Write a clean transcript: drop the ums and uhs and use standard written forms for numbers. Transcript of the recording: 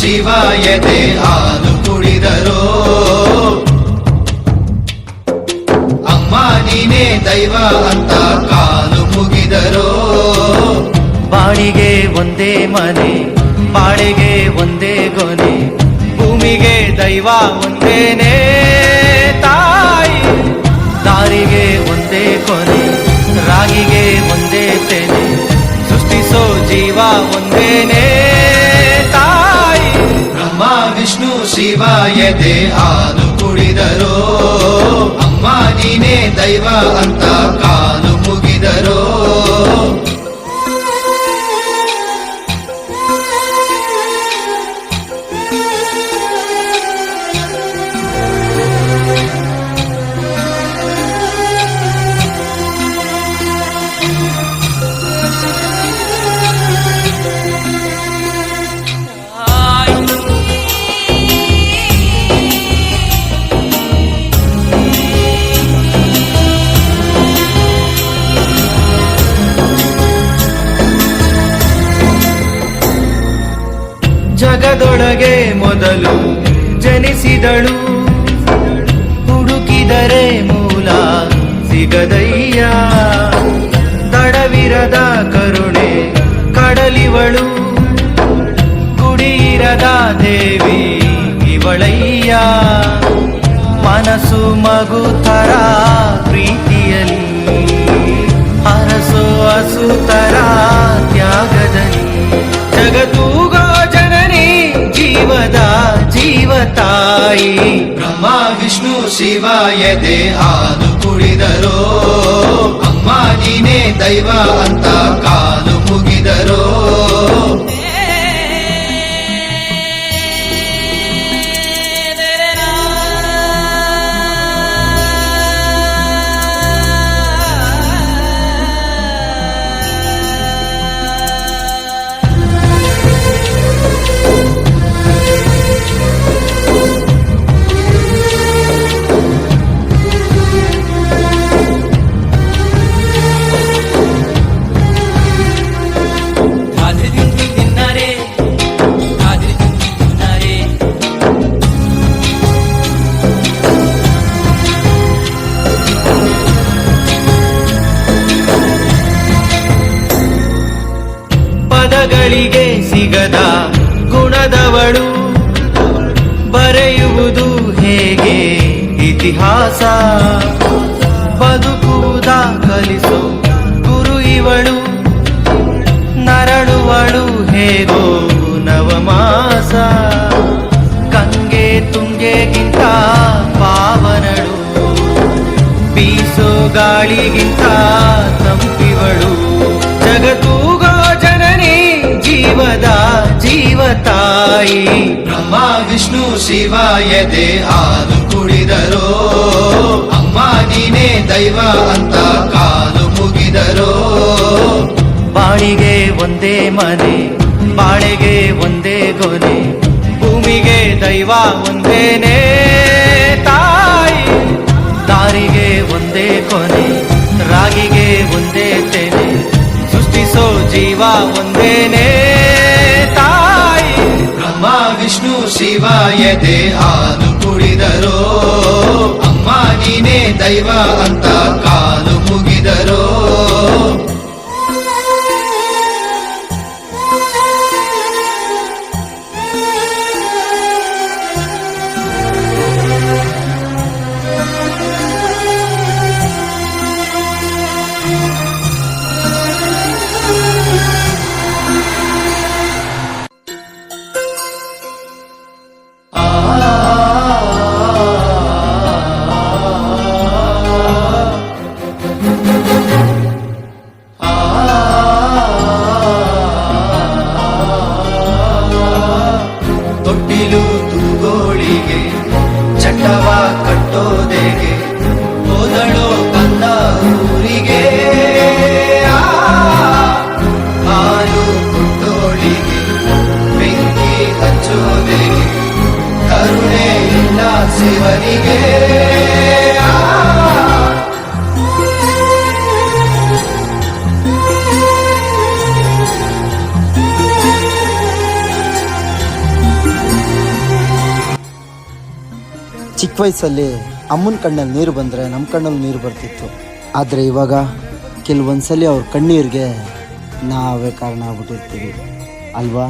ಶಿವ ಎದೆ ಹಾಲು ಕುಡಿದರೋ ಅಮ್ಮ ನೀನೇ ದೈವ ಅಂತ ಕಾಲು ಮುಗಿದರೋ ಬಾಳಿಗೆ ಒಂದೇ ಮನೆ ಬಾಳೆಗೆ ಒಂದೇ ಗೊನೆ ಭೂಮಿಗೆ ದೈವ ಒಂದೇನೇ ತಾಯಿ ದಾರಿಗೆ ಒಂದೇ ಕೊನೆ ರಾಗಿಗೆ ಒಂದೇ ತೆನೆ ಸೃಷ್ಟಿಸೋ ಜೀವ ಒಂದೇನೇ ತಾಯಿ ಬ್ರಹ್ಮ ವಿಷ್ಣು ಶಿವ ಎದೆ ಹಾಲು ಕುಡಿದರೋ ಅಮ್ಮ ನೀನೇ ದೈವ ಅಂತ ಕಾಲು ಮುಗಿದರೋ ಜಗದೊಳಗೆ ಮೊದಲು ಜನಿಸಿದಳು ಹುಡುಕಿದರೆ ಮೂಲ ಸಿಗದಯ್ಯ ತಡವಿರದ ಕರುಣೆ ಕಡಲಿವಳು ಗುಡಿಯಿರದ ದೇವಿ ಇವಳಯ್ಯ ಮನಸ್ಸು ಮಗು ತರ ಪ್ರೀತಿಯಲ್ಲಿ ಅರಸು ಹಸು ತರ ತ್ಯಾಗದಲ್ಲಿ ಜಗತ್ತೂಗೋ ಜನನಿ ಜೀವದ ಜೀವ ತಾಯಿ ಬ್ರಹ್ಮ ವಿಷ್ಣು ಶಿವ ಎದೆ ಹಾಲು ಕುಡಿದರೋ ಅಮ್ಮ ನೀನೇ ದೈವ ಅಂತ ಕಾಲು ಮುಗಿದರೋ ಪದಗಳಿಗೆ ಸಿಗದ ಗುಣದವಳು ಬರೆಯುವುದು ಹೇಗೆ ಇತಿಹಾಸ ಬದುಕುವುದ ಕಲಿಸೋ ಗುರು ಇವಳು ನರಳುವಳು ಹೇಗೋ ನವಮಾಸ ಗಂಗೆ ತುಂಗೆಗಿಂತ ಪಾವನಳು ಬೀಸೋ ಗಾಳಿಗಿಂತ ತಂಪಿವಳು ಜಗತ್ತೂಗೋ ಜನನಿ ಜೀವದ ಜೀವ ತಾಯಿ ಬ್ರಹ್ಮ ವಿಷ್ಣು ಶಿವ ಎದೆ ಹಾಲು ಕುಡಿದರೋ ಅಮ್ಮ ನೀನೇ ದೈವ ಅಂತ ಕಾಲು ಮುಗಿದರೋ ಬಾಳಿಗೆ ಒಂದೇ ಮನೆ ಬಾಳೆಗೆ ಒಂದೇ ಗೊನೆ ಭೂಮಿಗೆ ದೈವ ಒಂದೇನೇ ತಾಯಿ ದಾರಿಗೆ ಒಂದೇ ಕೊನೆ ರಾಗಿಗೆ ಒಂದೇ ತೆನೆ ಸೃಷ್ಟಿಸೋ ಜೀವ ಒಂದೇನೇ ತಾಯಿ ಬ್ರಹ್ಮ ವಿಷ್ಣು ಶಿವ ಎದೆ ಹಾಲು ಕುಡಿದರೋ ಅಮ್ಮ ನೀನೇ ದೈವ ಅಂತ ಕಾಲು ಮುಗಿದರೋ ಚಿಕ್ಕ ವಯಸ್ಸಲ್ಲಿ ಅಮ್ಮನ ಕಣ್ಣಲ್ಲಿ ನೀರು ಬಂದರೆ ನಮ್ಮ ಕಣ್ಣಲ್ಲಿ ನೀರು ಬರ್ತಿತ್ತು. ಆದರೆ ಇವಾಗ ಕೆಲವೊಂದ್ಸಲಿ ಅವ್ರ ಕಣ್ಣೀರಿಗೆ ನಾವೇ ಕಾರಣ ಆಗ್ಬಿಟ್ಟಿರ್ತೀವಿ ಅಲ್ವಾ?